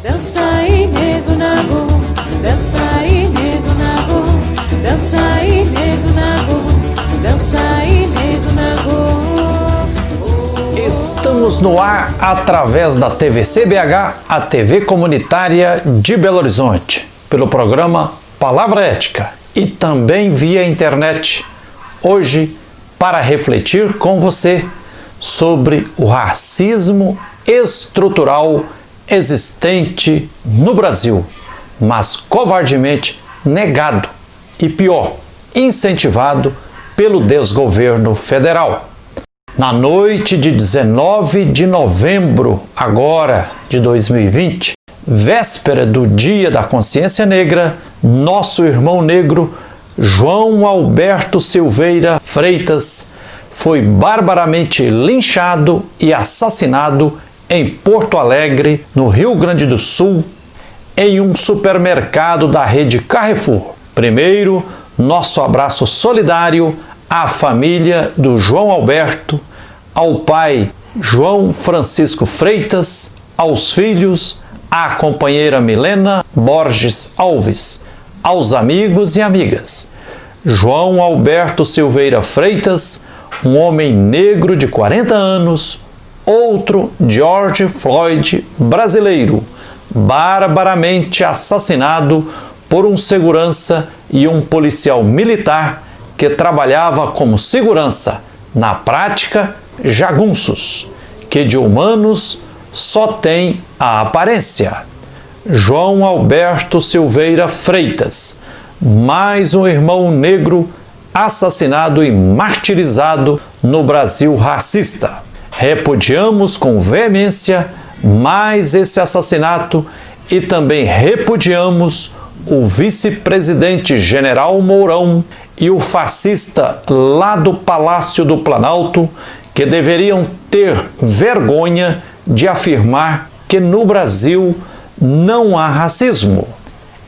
Dança aí, nego na boa, dança aí, nego na boa, dança aí, nego na boa, dança aí, nego na boa. Estamos no ar através da TVC BH, a TV comunitária de Belo Horizonte, pelo programa Palavra Ética e também via internet. Hoje, para refletir com você sobre o racismo estrutural existente no Brasil, mas covardemente negado e, pior, incentivado pelo desgoverno federal. Na noite de 19 de novembro, agora de 2020, véspera do Dia da Consciência Negra, nosso irmão negro João Alberto Silveira Freitas foi barbaramente linchado e assassinado em Porto Alegre, no Rio Grande do Sul, em um supermercado da rede Carrefour. Primeiro, nosso abraço solidário à família do João Alberto, ao pai João Francisco Freitas, aos filhos, à companheira Milena Borges Alves, aos amigos e amigas. João Alberto Silveira Freitas, um homem negro de 40 anos, outro George Floyd brasileiro, barbaramente assassinado por um segurança e um policial militar que trabalhava como segurança, na prática, jagunços, que de humanos só tem a aparência. João Alberto Silveira Freitas, mais um irmão negro assassinado e martirizado no Brasil racista. Repudiamos com veemência mais esse assassinato e também repudiamos o vice-presidente General Mourão e o fascista lá do Palácio do Planalto, que deveriam ter vergonha de afirmar que no Brasil não há racismo.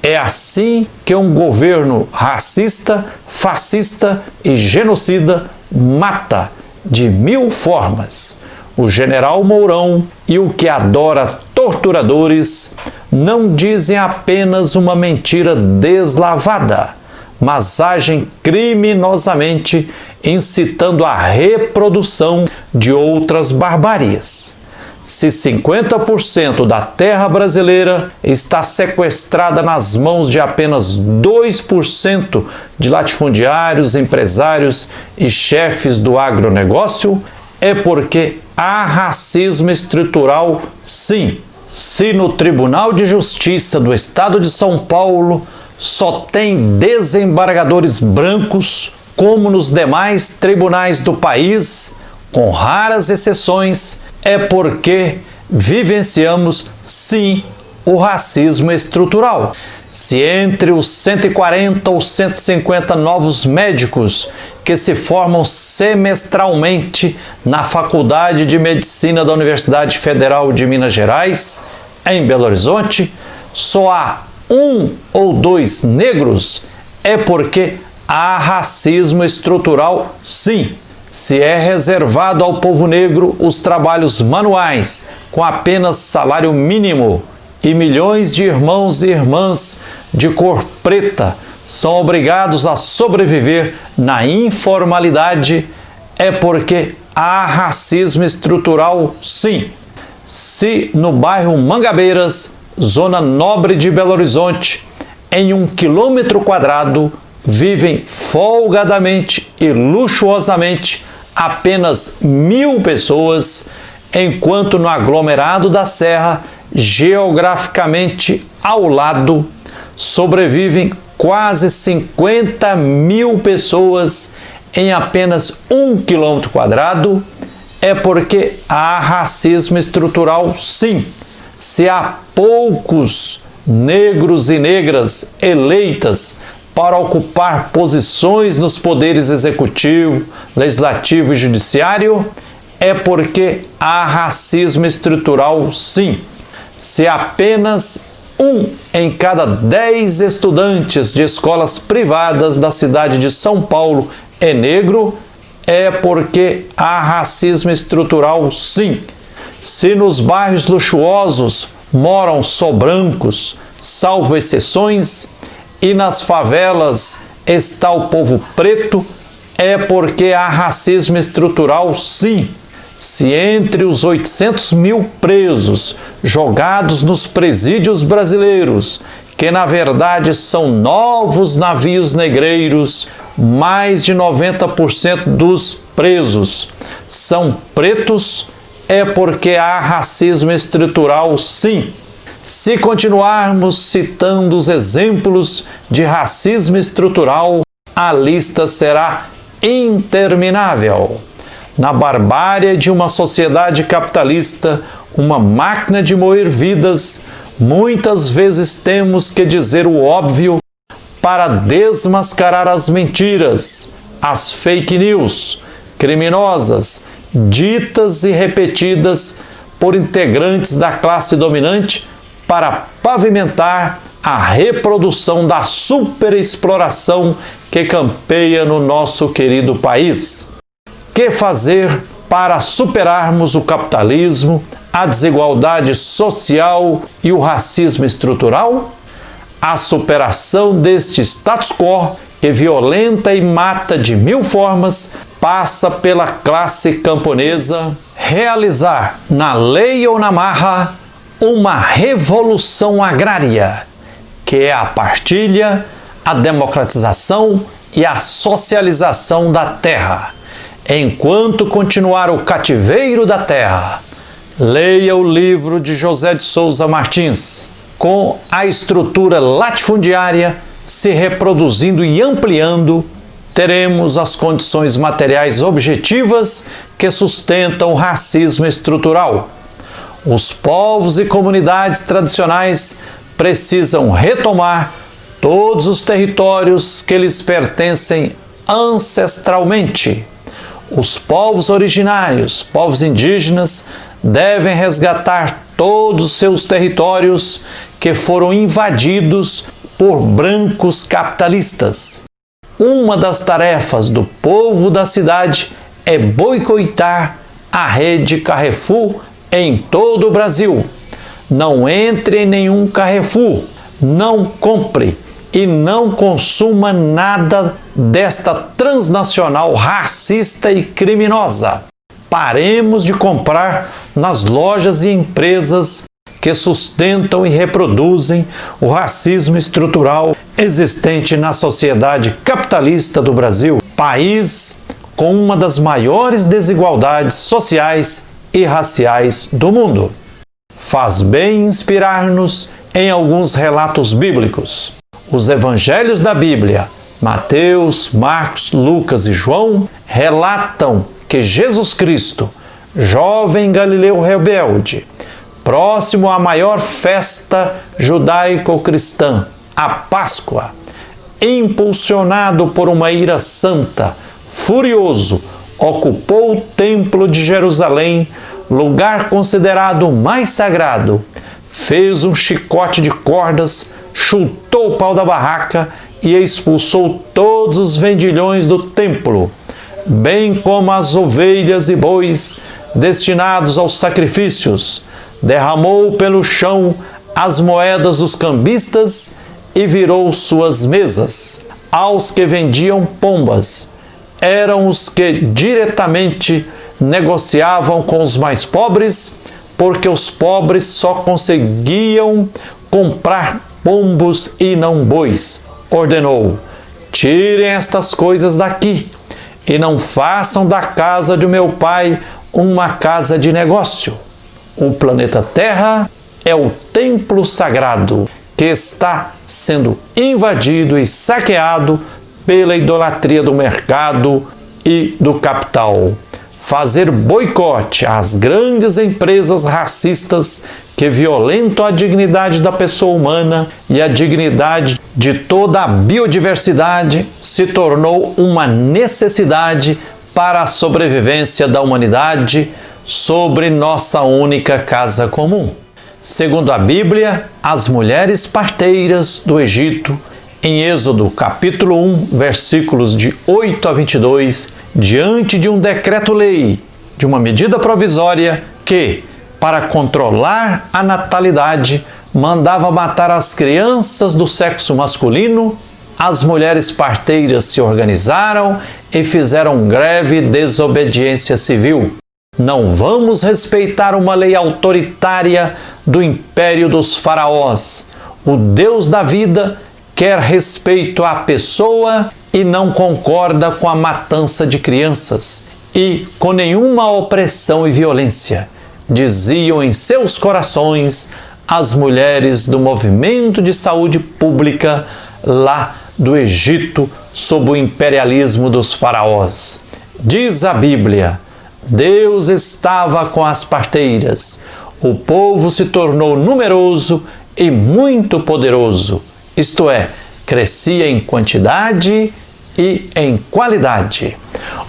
É assim que um governo racista, fascista e genocida mata de 1000 formas. O general Mourão e o que adora torturadores não dizem apenas uma mentira deslavada, mas agem criminosamente, incitando a reprodução de outras barbáries. Se 50% da terra brasileira está sequestrada nas mãos de apenas 2% de latifundiários, empresários e chefes do agronegócio, é porque há racismo estrutural, sim. Se no Tribunal de Justiça do Estado de São Paulo só tem desembargadores brancos, como nos demais tribunais do país, com raras exceções, é porque vivenciamos, sim, o racismo estrutural. Se entre os 140 ou 150 novos médicos que se formam semestralmente na Faculdade de Medicina da Universidade Federal de Minas Gerais, em Belo Horizonte, só há 1 ou 2 negros, é porque há racismo estrutural, sim. Se é reservado ao povo negro os trabalhos manuais com apenas salário mínimo e milhões de irmãos e irmãs de cor preta são obrigados a sobreviver na informalidade, é porque há racismo estrutural, sim. Se no bairro Mangabeiras, zona nobre de Belo Horizonte, em 1 km², vivem folgadamente e luxuosamente apenas 1000 pessoas, enquanto no aglomerado da Serra, geograficamente ao lado, sobrevivem quase 50.000 pessoas em apenas 1 km², é porque há racismo estrutural, sim. Se há poucos negros e negras eleitas para ocupar posições nos poderes executivo, legislativo e judiciário, é porque há racismo estrutural, sim. Se apenas 1 em cada 10 estudantes de escolas privadas da cidade de São Paulo é negro, é porque há racismo estrutural, sim. Se nos bairros luxuosos moram só brancos, salvo exceções, e nas favelas está o povo preto, é porque há racismo estrutural, sim. Se entre os 800 mil presos jogados nos presídios brasileiros, que na verdade são novos navios negreiros, mais de 90% dos presos são pretos, é porque há racismo estrutural, sim. Se continuarmos citando os exemplos de racismo estrutural, a lista será interminável. Na barbárie de uma sociedade capitalista, uma máquina de moer vidas, muitas vezes temos que dizer o óbvio para desmascarar as mentiras, as fake news criminosas, ditas e repetidas por integrantes da classe dominante para pavimentar a reprodução da superexploração que campeia no nosso querido país. Que fazer para superarmos o capitalismo, a desigualdade social e o racismo estrutural? A superação deste status quo, que violenta e mata de mil formas, passa pela classe camponesa realizar, na lei ou na marra, uma revolução agrária, que é a partilha, a democratização e a socialização da terra. Enquanto continuar o cativeiro da terra, leia o livro de José de Souza Martins, com a estrutura latifundiária se reproduzindo e ampliando, teremos as condições materiais objetivas que sustentam o racismo estrutural. Os povos e comunidades tradicionais precisam retomar todos os territórios que lhes pertencem ancestralmente. Os povos originários, povos indígenas, devem resgatar todos os seus territórios que foram invadidos por brancos capitalistas. Uma das tarefas do povo da cidade é boicotar a rede Carrefour em todo o Brasil. Não entre em nenhum Carrefour, não compre e não consuma nada desta transnacional racista e criminosa. Paremos de comprar nas lojas e empresas que sustentam e reproduzem o racismo estrutural existente na sociedade capitalista do Brasil, país com uma das maiores desigualdades sociais e raciais do mundo. Faz bem inspirar-nos em alguns relatos bíblicos. Os evangelhos da Bíblia, Mateus, Marcos, Lucas e João, relatam que Jesus Cristo, jovem galileu rebelde, próximo à maior festa judaico-cristã, a Páscoa, impulsionado por uma ira santa, furioso, ocupou o templo de Jerusalém, lugar considerado o mais sagrado, fez um chicote de cordas, chutou o pau da barraca e expulsou todos os vendilhões do templo, bem como as ovelhas e bois destinados aos sacrifícios. Derramou pelo chão as moedas dos cambistas e virou suas mesas. Aos que vendiam pombas, eram os que diretamente negociavam com os mais pobres, porque os pobres só conseguiam comprar pombos e não bois. Ordenou: tirem estas coisas daqui e não façam da casa de meu pai uma casa de negócio. O planeta Terra é o templo sagrado que está sendo invadido e saqueado pela idolatria do mercado e do capital. Fazer boicote às grandes empresas racistas que violentam a dignidade da pessoa humana e a dignidade de toda a biodiversidade se tornou uma necessidade para a sobrevivência da humanidade sobre nossa única casa comum. Segundo a Bíblia, as mulheres parteiras do Egito, em Êxodo capítulo 1, versículos de 8 a 22, diante de um decreto-lei, de uma medida provisória que, para controlar a natalidade, mandava matar as crianças do sexo masculino. As mulheres parteiras se organizaram e fizeram greve e desobediência civil. Não vamos respeitar uma lei autoritária do império dos faraós. O Deus da vida quer respeito à pessoa e não concorda com a matança de crianças e com nenhuma opressão e violência, diziam em seus corações as mulheres do movimento de saúde pública lá do Egito sob o imperialismo dos faraós. Diz a Bíblia: Deus estava com as parteiras, o povo se tornou numeroso e muito poderoso, isto é, crescia em quantidade e em qualidade.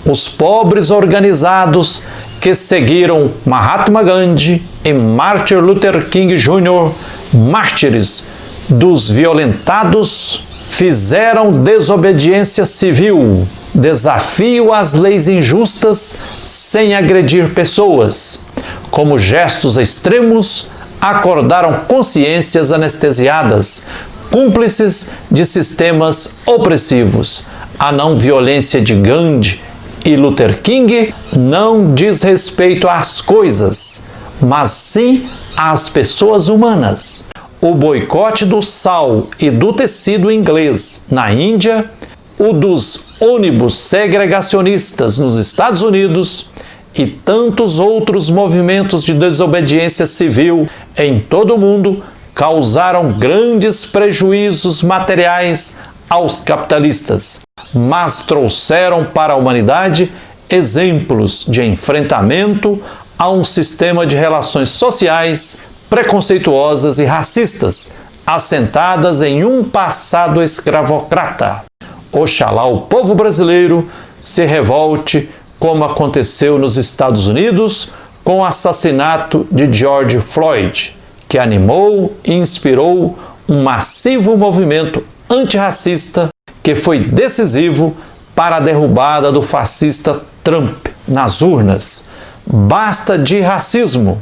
Os pobres organizados que seguiram Mahatma Gandhi e Martin Luther King Jr., mártires dos violentados, fizeram desobediência civil, desafio às leis injustas sem agredir pessoas. Como gestos extremos, acordaram consciências anestesiadas, cúmplices de sistemas opressivos. A não violência de Gandhi e Luther King não diz respeito às coisas, mas sim às pessoas humanas. O boicote do sal e do tecido inglês na Índia, o dos ônibus segregacionistas nos Estados Unidos e tantos outros movimentos de desobediência civil em todo o mundo causaram grandes prejuízos materiais aos capitalistas, mas trouxeram para a humanidade exemplos de enfrentamento a um sistema de relações sociais preconceituosas e racistas, assentadas em um passado escravocrata. Oxalá o povo brasileiro se revolte, como aconteceu nos Estados Unidos com o assassinato de George Floyd, que animou e inspirou um massivo movimento antirracista que foi decisivo para a derrubada do fascista Trump nas urnas. Basta de racismo.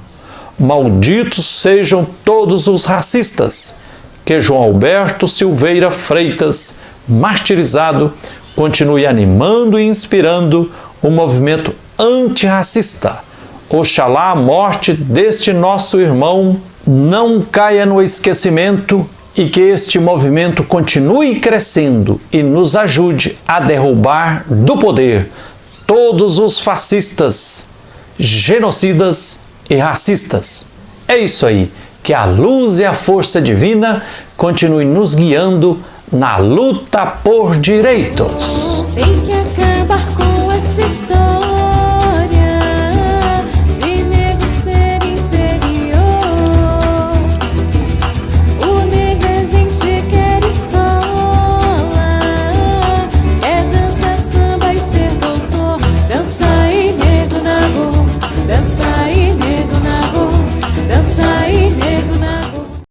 Malditos sejam todos os racistas. Que João Alberto Silveira Freitas, martirizado, continue animando e inspirando o movimento antirracista. Oxalá a morte deste nosso irmão não caia no esquecimento e que este movimento continue crescendo e nos ajude a derrubar do poder todos os fascistas, genocidas e racistas. É isso aí, que a luz e a força divina continuem nos guiando na luta por direitos.